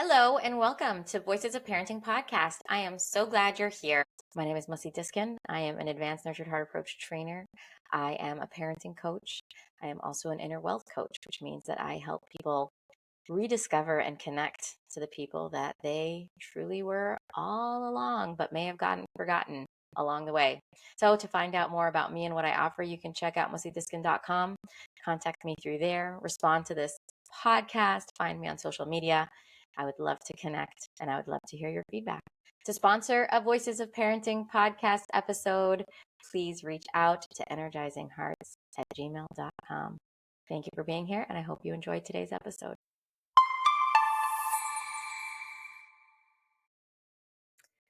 Hello and welcome to Voices of Parenting podcast. I am so glad you're here. My name is Mussi Diskin. I am an advanced nurtured heart approach trainer. I am a parenting coach. I am also an inner wealth coach, which means that I help people rediscover and connect to the people that they truly were all along, but may have gotten forgotten along the way. So to find out more about me and what I offer, you can check out mussidiskin.com, contact me through there, respond to this podcast, find me on social media. I would love to connect and I would love to hear your feedback. To sponsor a Voices of Parenting podcast episode, please reach out to energizinghearts@gmail.com. Thank you for being here, and I hope you enjoyed today's episode.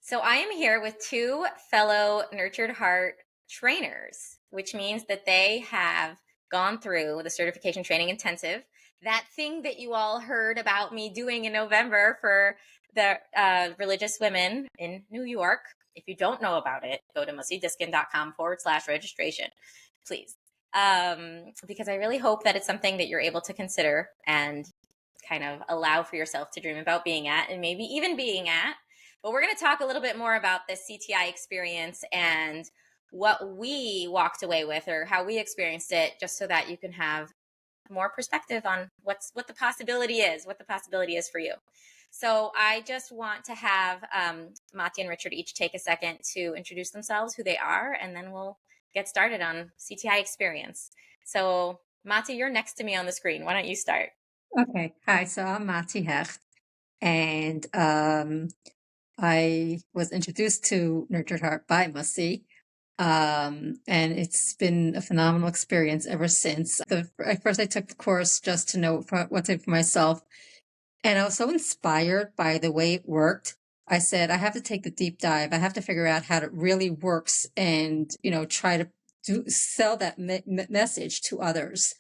So I am here with two fellow Nurtured Heart trainers, which means that they have gone through the certification training intensive, that thing that you all heard about me doing in November for the religious women in New York. If you don't know about it, go to mussidiskin.com/registration, please. Because I really hope that it's something that you're able to consider and kind of allow for yourself to dream about being at and maybe even being at. But we're going to talk a little bit more about this CTI experience and what we walked away with or how we experienced it, just so that you can have more perspective on what the possibility is for you. So I just want to have Mattie and Richard each take a second to introduce themselves, who they are, and then we'll get started on CTI experience. So Mattie, you're next to me on the screen. Why don't you start? Okay. Hi. So I'm Mattie Hecht, and I was introduced to Nurtured Heart by Mussi, and it's been a phenomenal experience ever since. At first, I took the course just to know what to do for myself, and I was so inspired by the way it worked. I said, I have to take the deep dive. I have to figure out how it really works, and try to sell that message to others.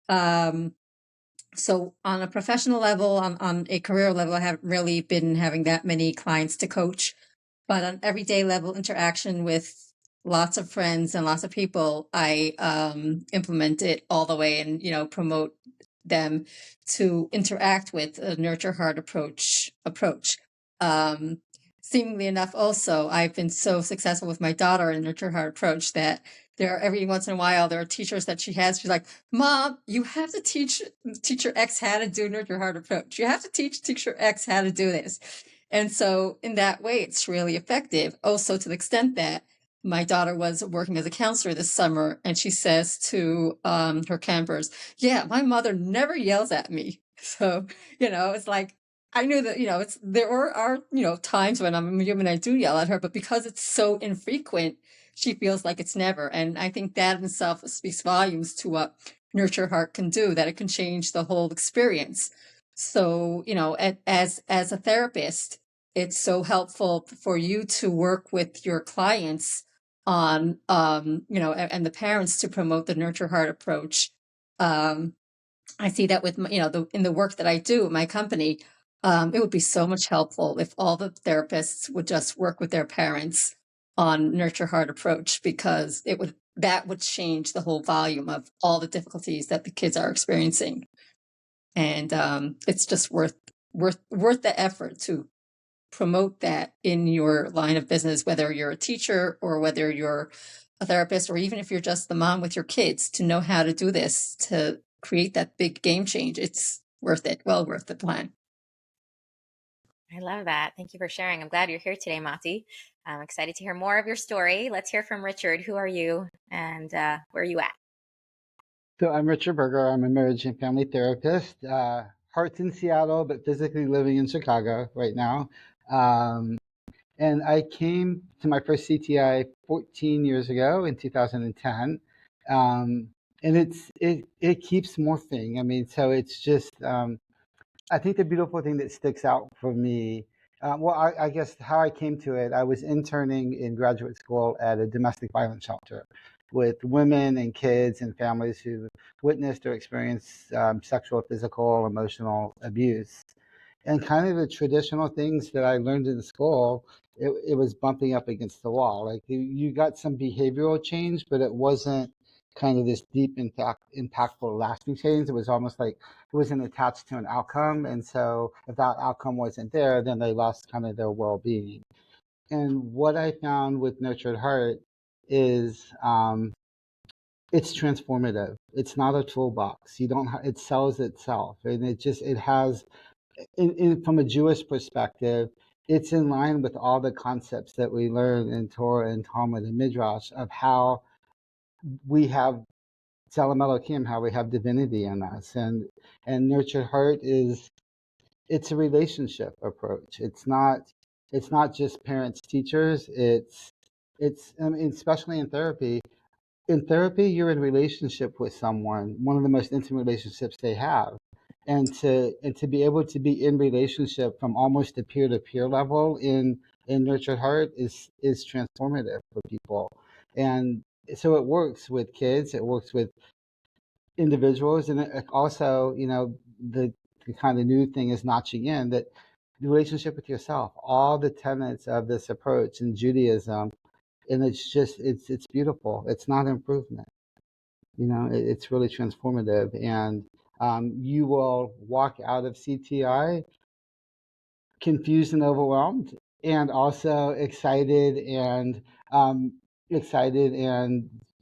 So on a professional level, on a career level, I haven't really been having that many clients to coach, but on everyday level interaction with lots of friends and lots of people, I implement it all the way and, promote them to interact with a nurture heart approach. Seemingly enough, also, I've been so successful with my daughter in nurture heart approach that every once in a while, there are teachers that she has. She's like, Mom, you have to teach teacher X how to do nurture heart approach. You have to teach teacher X how to do this. And so in that way, it's really effective. Also, to the extent that my daughter was working as a counselor this summer, and she says to her campers, yeah, my mother never yells at me. So, it's like, I knew that, there are times when I'm human, I do yell at her, but because it's so infrequent, she feels like it's never. And I think that in itself speaks volumes to what Nurture Heart can do, that it can change the whole experience. So, as a therapist, it's so helpful for you to work with your clients on, and the parents to promote the Nurture Heart approach. I see that with, in the work that I do at my company, it would be so much helpful if all the therapists would just work with their parents on nurture heart approach, because that would change the whole volume of all the difficulties that the kids are experiencing. And it's just worth the effort to promote that in your line of business, whether you're a teacher or whether you're a therapist, or even if you're just the mom with your kids, to know how to do this to create that big game change. It's worth it. Well worth the plan. I love that. Thank you for sharing. I'm glad you're here today, Mattie. I'm excited to hear more of your story. Let's hear from Richard. Who are you and where are you at? So I'm Richard Berger. I'm a marriage and family therapist. Heart's in Seattle, but physically living in Chicago right now. And I came to my first CTI 14 years ago in 2010. And it keeps morphing. I mean, so it's just, I think the beautiful thing that sticks out for me, I guess how I came to it, I was interning in graduate school at a domestic violence shelter with women and kids and families who witnessed or experienced sexual, physical, emotional abuse. And kind of the traditional things that I learned in school, it was bumping up against the wall. Like you got some behavioral change, but it wasn't kind of this deep, impactful, lasting change. It was almost like it wasn't attached to an outcome. And so if that outcome wasn't there, then they lost kind of their well being. And what I found with Nurtured Heart is it's transformative. It's not a toolbox. You don't. It sells itself, and it has. From a Jewish perspective, it's in line with all the concepts that we learn in Torah and Talmud and Midrash of how we have Tzelem Elokim, how we have divinity in us, and Nurtured Heart is it's a relationship approach. It's not just parents teachers. It's I mean, especially in therapy. In therapy, you're in relationship with someone, one of the most intimate relationships they have, and to be able to be in relationship from almost a peer to peer level in Nurtured Heart is transformative for people, and so it works with kids, it works with individuals, and it also, the kind of new thing is notching in that the relationship with yourself, all the tenets of this approach in Judaism, and it's beautiful. It's not improvement. It's really transformative, and you will walk out of CTI confused and overwhelmed, and also excited and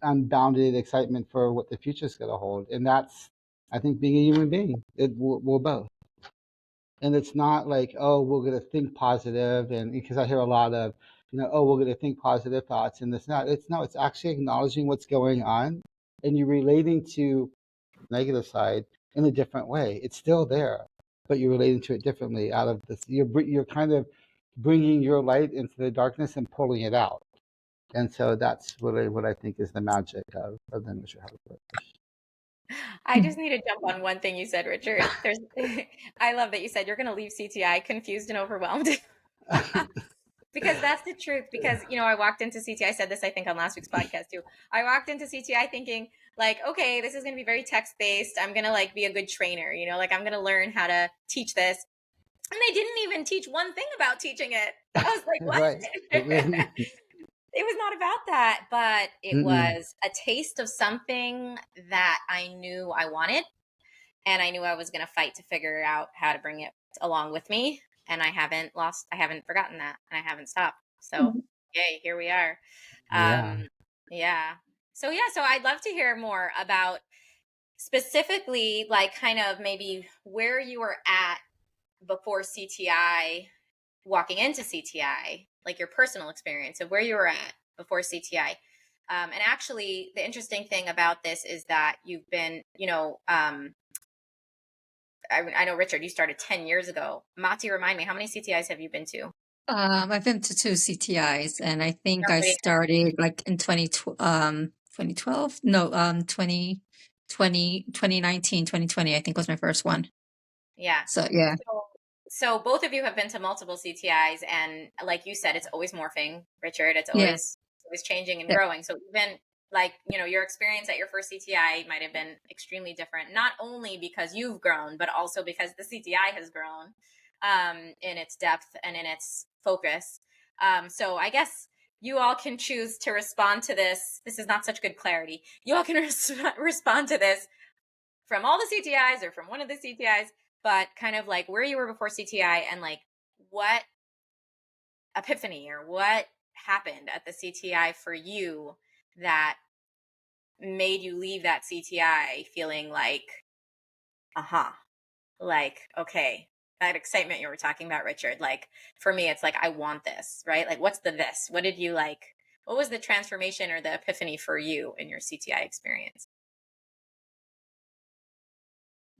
unbounded excitement for what the future is going to hold. And that's, I think, being a human being. We're both. And it's not like, oh, we're going to think positive, and because I hear a lot of, oh, we're going to think positive thoughts and this, not. It's no, it's actually acknowledging what's going on, and you're relating to the negative side in a different way. It's still there, but you're relating to it differently. Out of this, you're kind of bringing your light into the darkness and pulling it out. And so that's really what I think is the magic of the Mr. Harper. I just need to jump on one thing you said, Richard. I love that you said you're going to leave CTI confused and overwhelmed. Because that's the truth. Because, I walked into CTI, I said this, I think, on last week's podcast too. I walked into CTI thinking, like, okay, this is going to be very text based. I'm going to be a good trainer, I'm going to learn how to teach this. And they didn't even teach one thing about teaching it. I was like, what? Right. It was not about that, but it was a taste of something that I knew I wanted, and I knew I was going to fight to figure out how to bring it along with me. And I haven't forgotten that, and I haven't stopped. So, yay, here we are. Yeah. Yeah. So I'd love to hear more about specifically, kind of maybe where you were at before CTI, walking into CTI, like your personal experience of where you were at before CTI. And actually, the interesting thing about this is that you've been, I know, Richard, you started 10 years ago. Mattie, remind me, how many CTIs have you been to? I've been to 2 CTIs, and I think I started in 2012. No, 2019, 2020, I think was my first one. Yeah. So, yeah. So both of you have been to multiple CTIs, and like you said, it's always morphing, Richard. It's always changing and growing. So even your experience at your first CTI might have been extremely different, not only because you've grown, but also because the CTI has grown in its depth and in its focus. So I guess you all can choose to respond to this. This is not such good clarity. You all can respond to this from all the CTIs or from one of the CTIs, but kind of where you were before CTI, and what epiphany or what happened at the CTI for you that made you leave that CTI feeling okay, that excitement you were talking about, Richard. For me, it's I want this, right? What's the this? What did you what was the transformation or the epiphany for you in your CTI experience?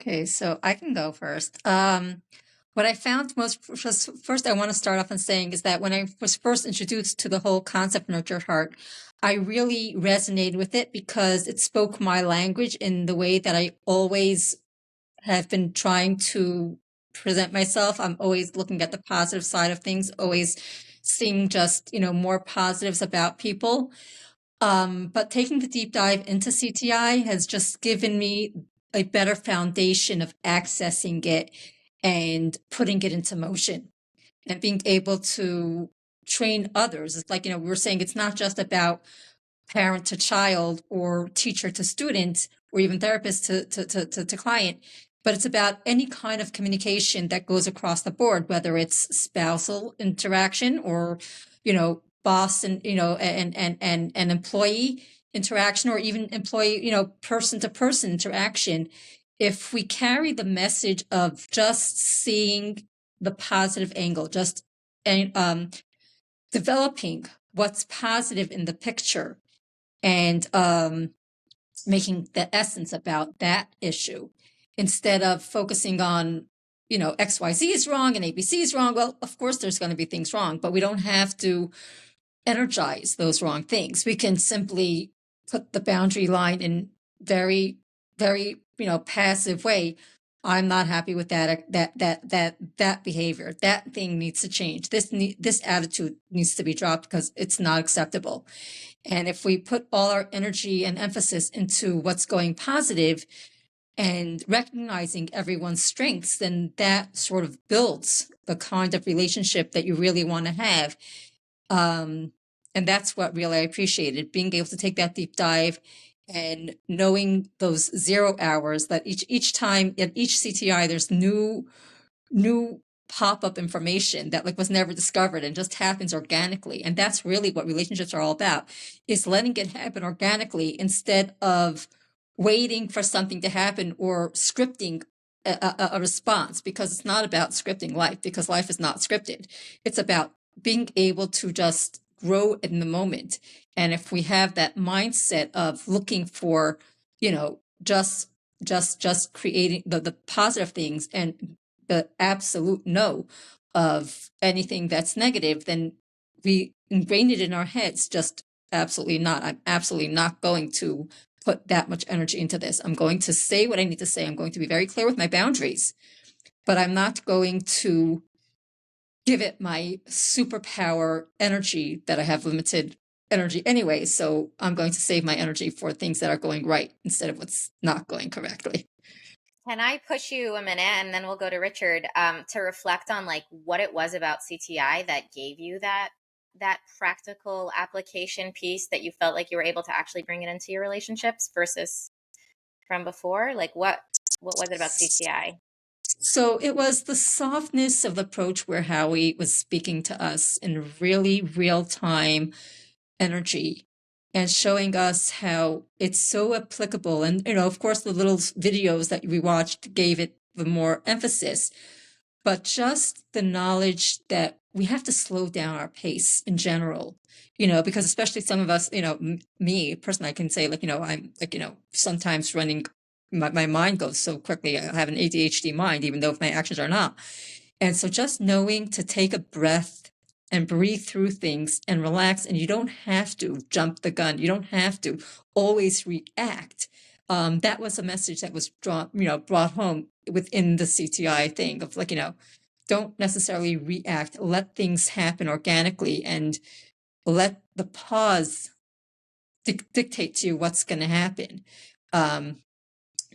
Okay, so I can go first. What I found first, I want to start off in saying is that when I was first introduced to the whole concept of Nurtured Heart, I really resonated with it because it spoke my language in the way that I always have been trying to present myself. I'm always looking at the positive side of things, always seeing just, more positives about people. But taking the deep dive into CTI has just given me a better foundation of accessing it and putting it into motion and being able to train others. It's we were saying, it's not just about parent to child or teacher to student or even therapist to client, but it's about any kind of communication that goes across the board, whether it's spousal interaction or, boss and, and employee interaction, or even employee, person to person interaction. If we carry the message of just seeing the positive angle, just developing what's positive in the picture, and making the essence about that issue instead of focusing on, XYZ is wrong and ABC is wrong. Well, of course, there's going to be things wrong, but we don't have to energize those wrong things. We can simply put the boundary line in very, very, passive way. I'm not happy with that behavior. That thing needs to change. This attitude needs to be dropped because it's not acceptable. And if we put all our energy and emphasis into what's going positive and recognizing everyone's strengths, then that sort of builds the kind of relationship that you really want to have. And that's what really I appreciated, being able to take that deep dive and knowing those 0 hours, that each time at each CTI, there's new pop-up information that was never discovered and just happens organically. And that's really what relationships are all about, is letting it happen organically instead of waiting for something to happen or scripting a response, because it's not about scripting life, because life is not scripted. It's about being able to just grow in the moment. And if we have that mindset of looking for, just creating the positive things and the absolute no of anything that's negative, then we ingrain it in our heads. Just absolutely not. I'm absolutely not going to put that much energy into this. I'm going to say what I need to say. I'm going to be very clear with my boundaries, but I'm not going to give it my superpower energy that I have limited energy anyway. So I'm going to save my energy for things that are going right instead of what's not going correctly. Can I push you a minute, and then we'll go to Richard, to reflect on what it was about CTI that gave you that practical application piece that you felt like you were able to actually bring it into your relationships versus from before? What was it about CTI? So it was the softness of the approach where Howie was speaking to us in really real time energy and showing us how it's so applicable. And, of course, the little videos that we watched gave it the more emphasis, but just the knowledge that we have to slow down our pace in general, because especially some of us, me personally, I can say I'm sometimes running, my mind goes so quickly. I have an ADHD mind, even though my actions are not. And so just knowing to take a breath and breathe through things and relax, and you don't have to jump the gun. You don't have to always react. That was a message that was brought home within the CTI thing of don't necessarily react. Let things happen organically and let the pause dictate to you what's going to happen.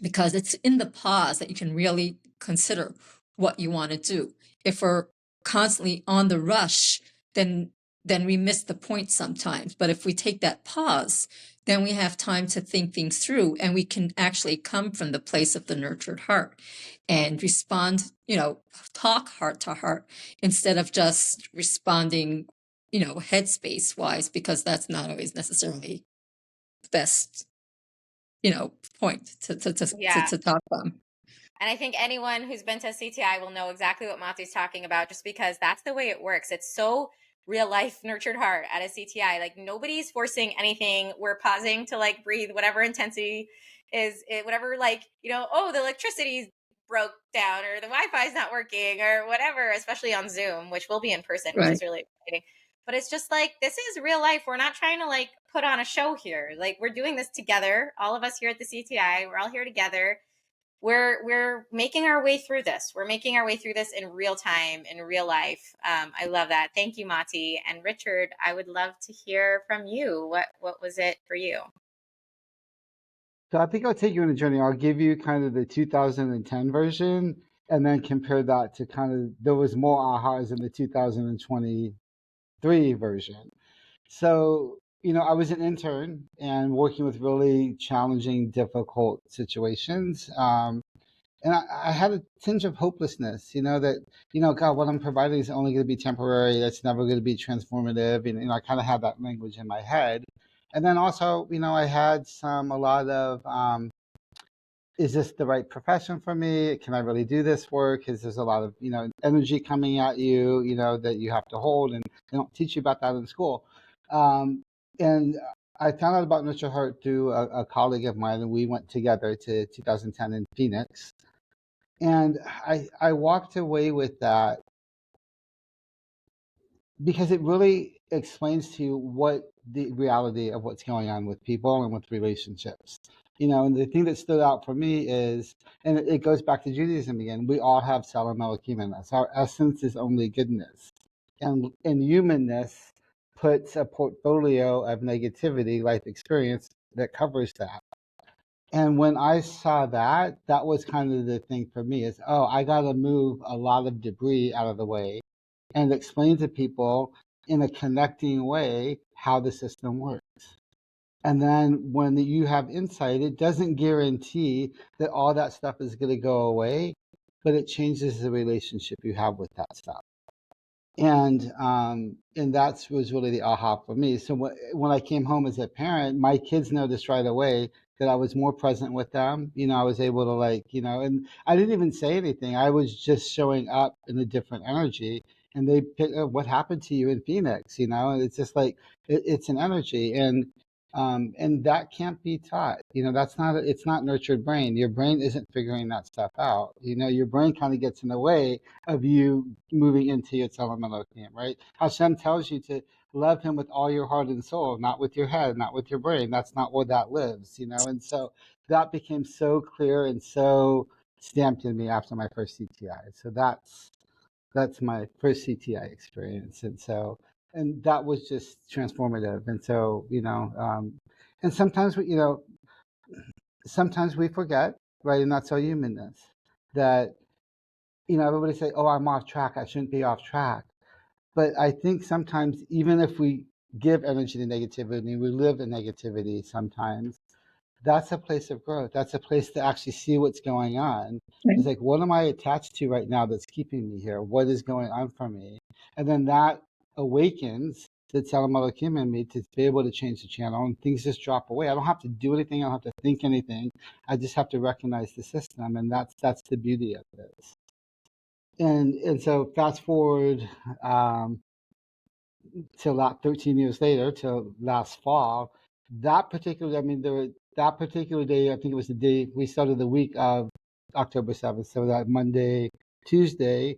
Because it's in the pause that you can really consider what you want to do. If we're constantly on the rush, then we miss the point sometimes. But if we take that pause, then we have time to think things through, and we can actually come from the place of the nurtured heart and respond, talk heart to heart instead of just responding, headspace wise, because that's not always necessarily the best, point to talk from. And I think anyone who's been to CTI will know exactly what Matti's talking about, just because that's the way it works. It's so real life, nurtured heart at a CTI. Nobody's forcing anything. We're pausing to breathe whatever intensity is it, whatever, oh, the electricity broke down or the Wi-Fi is not working or whatever, especially on Zoom, which will be in person, Right. which is really exciting. But it's just this is real life. We're not trying to put on a show here. We're doing this together. All of us here at the CTI, we're all here together. We're making our way through this. We're making our way through this in real time, in real life. I love that. Thank you, Mattie. And Richard, I would love to hear from you. What was it for you? So I think I'll take you on a journey. I'll give you kind of the 2010 version and then compare that to there was more ahas in the 2023 version. So I was an intern and working with really challenging, difficult situations. And I had a tinge of hopelessness, that, God, what I'm providing is only going to be temporary. It's never going to be transformative. And, I kind of had that language in my head. And then also, I had a lot of, is this the right profession for me? Can I really do this work? Because there's a lot of, energy coming at you, that you have to hold. And they don't teach you about that in school. And I found out about Nurture Heart through a colleague of mine, and we went together to 2010 in Phoenix. And I walked away with that because it really explains to you what the reality of what's going on with people and with relationships. And the thing that stood out for me is, and it goes back to Judaism again, we all have Salam Elohim in us. Our essence is only goodness. And humanness puts a portfolio of negativity, life experience, that covers that. And when I saw that, that was kind of the thing for me is, oh, I got to move a lot of debris out of the way and explain to people in a connecting way how the system works. And then when you have insight, it doesn't guarantee that all that stuff is going to go away, but it changes the relationship you have with that stuff. And that was really the aha for me. So when I came home as a parent, my kids noticed right away that I was more present with them. I was able to and I didn't even say anything. I was just showing up in a different energy, and they pick, "Oh, what happened to you in Phoenix?" And it's just like it's an energy, and that can't be taught. That's not it's not nurtured brain. Your brain isn't figuring that stuff out. Your brain kind of gets in the way of you moving into your telemalokium, right? Hashem tells you to love him with all your heart and soul, not with your head, not with your brain. That's not where that lives. And so that became so clear and so stamped in me after my first CTI. So that's my first CTI experience. And that was just transformative. And so, and sometimes we forget, right? And that's our humanness, that, everybody say, oh, I'm off track. I shouldn't be off track. But I think sometimes, even if we give energy to negativity, we live in negativity sometimes, that's a place of growth. That's a place to actually see what's going on. It's like, what am I attached to right now that's keeping me here? What is going on for me? And then that awakens the Telemalachim in me to be able to change the channel, and things just drop away. I don't have to do anything. I don't have to think anything. I just have to recognize the system, and that's the beauty of this. And so fast forward till that 13 years later, till last fall, that particular, that particular day, I think it was the day we started the week of October 7th. So that Monday, Tuesday,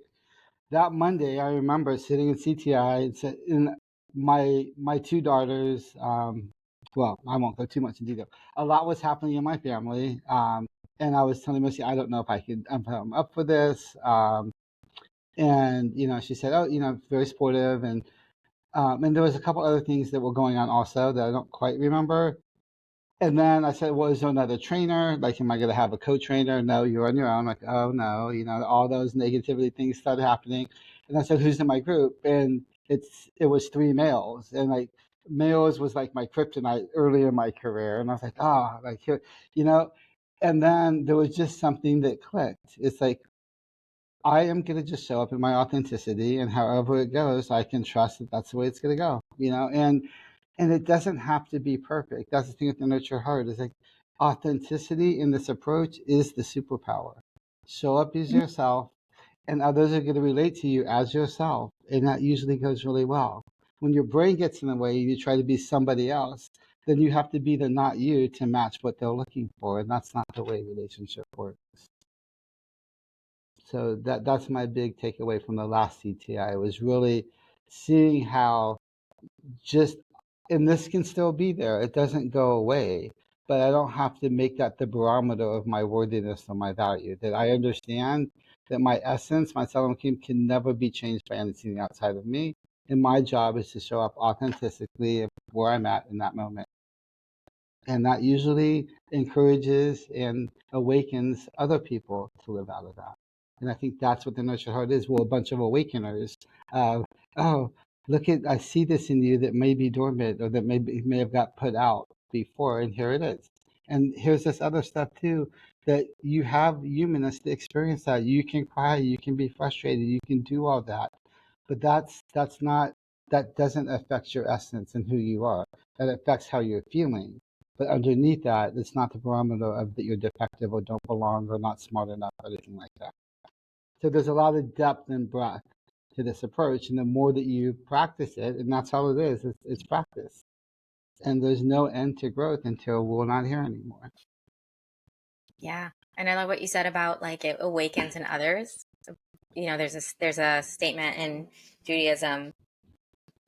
that Monday, I remember sitting in CTI and my two daughters, well, I won't go too much in detail. A lot was happening in my family. And I was telling Mussi, I don't know if I'm up for this. And, she said, oh, very supportive. And there was a couple other things that were going on also that I don't quite remember. And then I said, well, is there another trainer? Like, am I going to have a co-trainer? No, you're on your own. Like, oh, no, all those negativity things started happening. And I said, who's in my group? And it was three males. And like, males was like my kryptonite early in my career. And I was like, oh, like, here, and then there was just something that clicked. It's like, I am going to just show up in my authenticity, and however it goes, I can trust that that's the way it's going to go, and it doesn't have to be perfect. That's the thing with the Nurture Heart is like authenticity in this approach is the superpower. Show up as yourself, and others are going to relate to you as yourself, and that usually goes really well. When your brain gets in the way, you try to be somebody else, then you have to be the not you to match what they're looking for, and that's not the way relationship works. So that's my big takeaway from the last CTI was really seeing how just, and this can still be there. It doesn't go away, but I don't have to make that the barometer of my worthiness or my value. That I understand that my essence, my Salam can never be changed by anything outside of me. And my job is to show up authentically where I'm at in that moment. And that usually encourages and awakens other people to live out of that. And I think that's what the Nurture Heart is. We're a bunch of awakeners of, oh, I see this in you that may be dormant or that may have got put out before, and here it is. And here's this other stuff too, that you have humanness to experience that. You can cry, you can be frustrated, you can do all that. But that's not that doesn't affect your essence and who you are. That affects how you're feeling. But underneath that, it's not the barometer of that you're defective or don't belong or not smart enough or anything like that. So there's a lot of depth and breadth to this approach, and the more that you practice it, and that's all it is, it's practice. And there's no end to growth until we're not here anymore. Yeah. And I love what you said about like it awakens in others. You know, there's a statement in Judaism,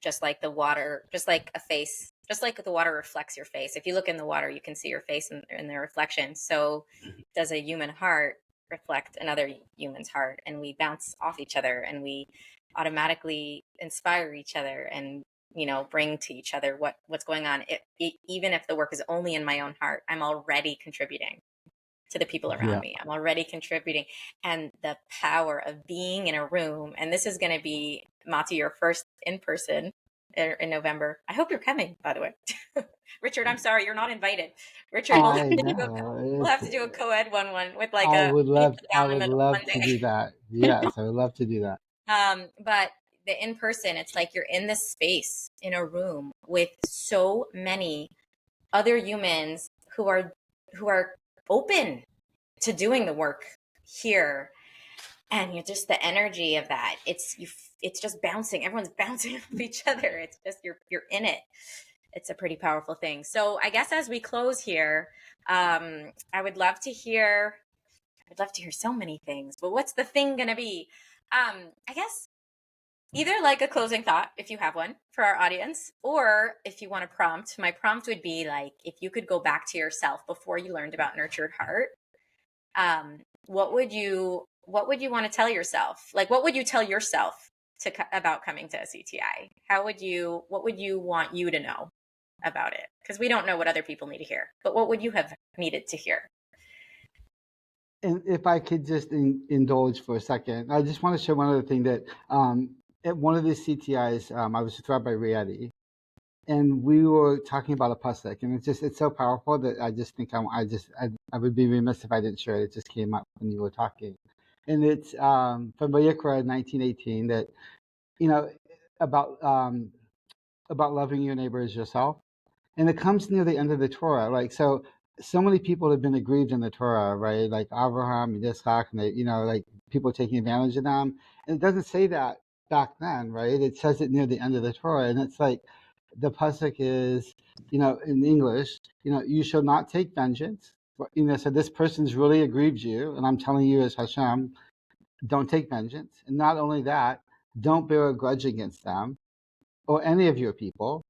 just like the water, just like a face, just like the water reflects your face. If you look in the water, you can see your face in the reflection. So does a human heart reflect another human's heart, and we bounce off each other, and we automatically inspire each other, and you know, bring to each other what's going on. Even if the work is only in my own heart, I'm already contributing to the people around me. I'm already contributing. And the power of being in a room, and this is going to be, Mattie, your first in person in November. I hope you're coming, by the way. Richard, I'm sorry, you're not invited. Richard, we'll have to do a co-ed one with like I would love to do that. Yes, I would love to do that. But the in person, it's like you're in this space in a room with so many other humans who are open to doing the work here, and you're just the energy of that. It's just bouncing. Everyone's bouncing off each other. It's just you're in it. It's a pretty powerful thing. So I guess as we close here, I would love to hear so many things, but what's the thing gonna be? I guess either like a closing thought, if you have one for our audience, or if you want a prompt. My prompt would be like, if you could go back to yourself before you learned about Nurtured Heart, what would you want to tell yourself? Like, what would you tell yourself about coming to a CTI? What would you want you to know about it? Because we don't know what other people need to hear, but what would you have needed to hear? And if I could just indulge for a second, I just want to share one other thing that at one of the CTIs, I was thrown by Rieti, and we were talking about a pasuk, and it's so powerful that I just think I would be remiss if I didn't share it. It just came up when you were talking, and it's from Vayikra 19:18 that about loving your neighbor as yourself, and it comes near the end of the Torah. Like so many people have been aggrieved in the Torah, right? Like Abraham, Yitzchak, and like people taking advantage of them. And it doesn't say that back then, right? It says it near the end of the Torah, and it's like the pasuk is, in English, you shall not take vengeance. So this person's really aggrieved you, and I'm telling you as Hashem, don't take vengeance. And not only that, don't bear a grudge against them or any of your people,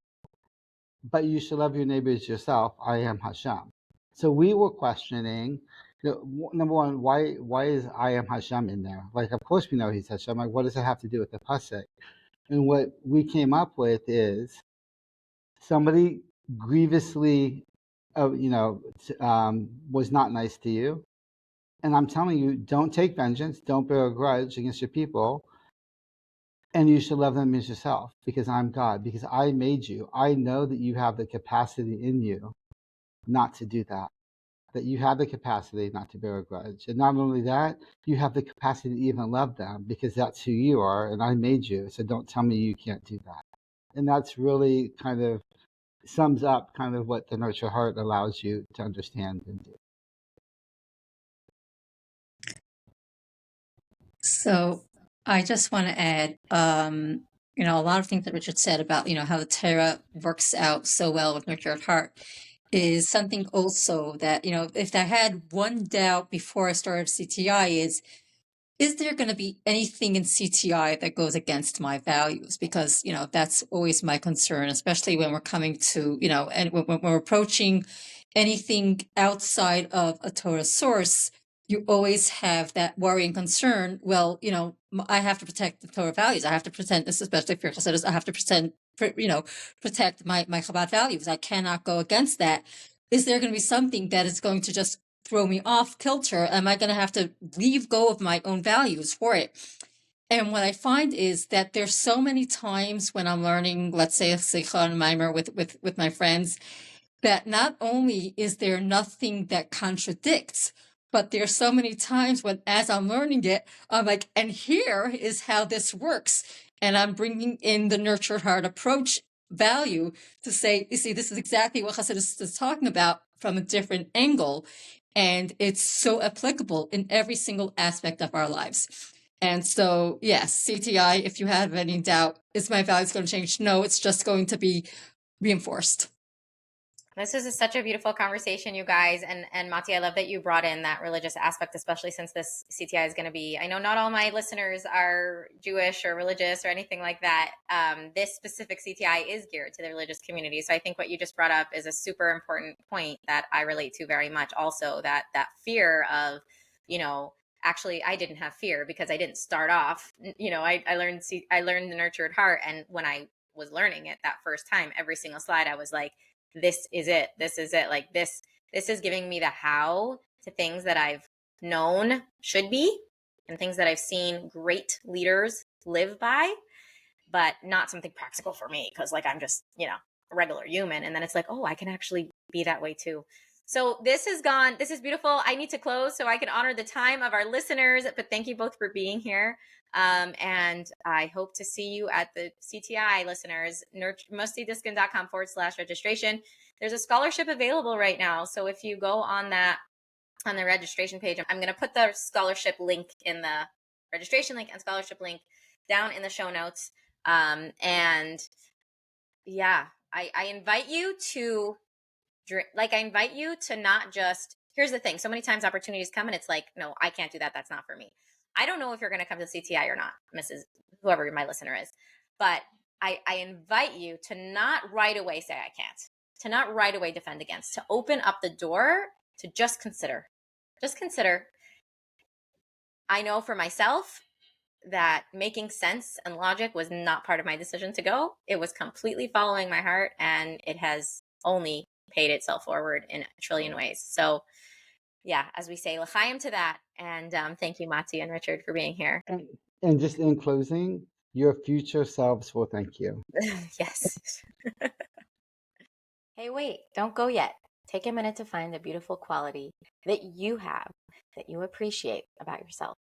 but you should love your neighbor as yourself. I am Hashem. So we were questioning, number one, why is I am Hashem in there? Like, of course we know he's Hashem. Like, what does it have to do with the pasuk? And what we came up with is somebody grievously, was not nice to you. And I'm telling you, don't take vengeance. Don't bear a grudge against your people. And you should love them as yourself, because I'm God, because I made you. I know that you have the capacity in you not to do that you have the capacity not to bear a grudge. And not only that, you have the capacity to even love them, because that's who you are, and I made you. So don't tell me you can't do that. And that's really kind of sums up kind of what the Nurture Heart allows you to understand and do. So I just want to add, a lot of things that Richard said about, how the Torah works out so well with Nurtured Heart is something also that, if I had one doubt before I started CTI is there going to be anything in CTI that goes against my values? Because, that's always my concern, especially when we're coming to, and when we're approaching anything outside of a Torah source, you always have that worry and concern. Well, I have to protect the Torah values. I have to pretend this, especially for Chassidus, I have to protect my Chabad values. I cannot go against that. Is there going to be something that is going to just throw me off kilter? Am I going to have to leave go of my own values for it? And what I find is that there's so many times when I'm learning, let's say a Sikha and Mimer with my friends, that not only is there nothing that contradicts, but there's so many times when, as I'm learning it, I'm like, and here is how this works. And I'm bringing in the nurtured heart approach value to say, you see, this is exactly what Hasidus is talking about from a different angle. And it's so applicable in every single aspect of our lives. And so, yes, CTI, if you have any doubt, is my values going to change? No, it's just going to be reinforced. This is such a beautiful conversation, you guys. And Mattie, I love that you brought in that religious aspect, especially since this CTI is going to be, I know not all my listeners are Jewish or religious or anything like that. This specific CTI is geared to the religious community. So I think what you just brought up is a super important point that I relate to very much also, that fear of, actually I didn't have fear because I didn't start off, I learned the nurtured heart. And when I was learning it that first time, every single slide, I was like, this is it. This is it. Like this is giving me the how to things that I've known should be and things that I've seen great leaders live by, but not something practical for me because like I'm just, a regular human. And then it's like, oh, I can actually be that way too. So this is beautiful. I need to close so I can honor the time of our listeners, but thank you both for being here. And I hope to see you at the CTI, listeners. mussidiskin.com/registration. There's a scholarship available right now. So if you go on the registration page, I'm going to put the scholarship link in the registration link and scholarship link down in the show notes. And yeah, I invite you to not just, here's the thing. So many times opportunities come and it's like, no, I can't do that. That's not for me. I don't know if you're going to come to CTI or not, Mrs. whoever my listener is, but I invite you to not right away say I can't, to not right away defend against, to open up the door, to just consider. I know for myself that making sense and logic was not part of my decision to go. It was completely following my heart, and it has only paid itself forward in a trillion ways. So yeah, as we say, l'chaim to that. And thank you, Mattie and Richard, for being here. And just in closing, your future selves will thank you. Yes. Hey, wait, don't go yet. Take a minute to find the beautiful quality that you have, that you appreciate about yourself.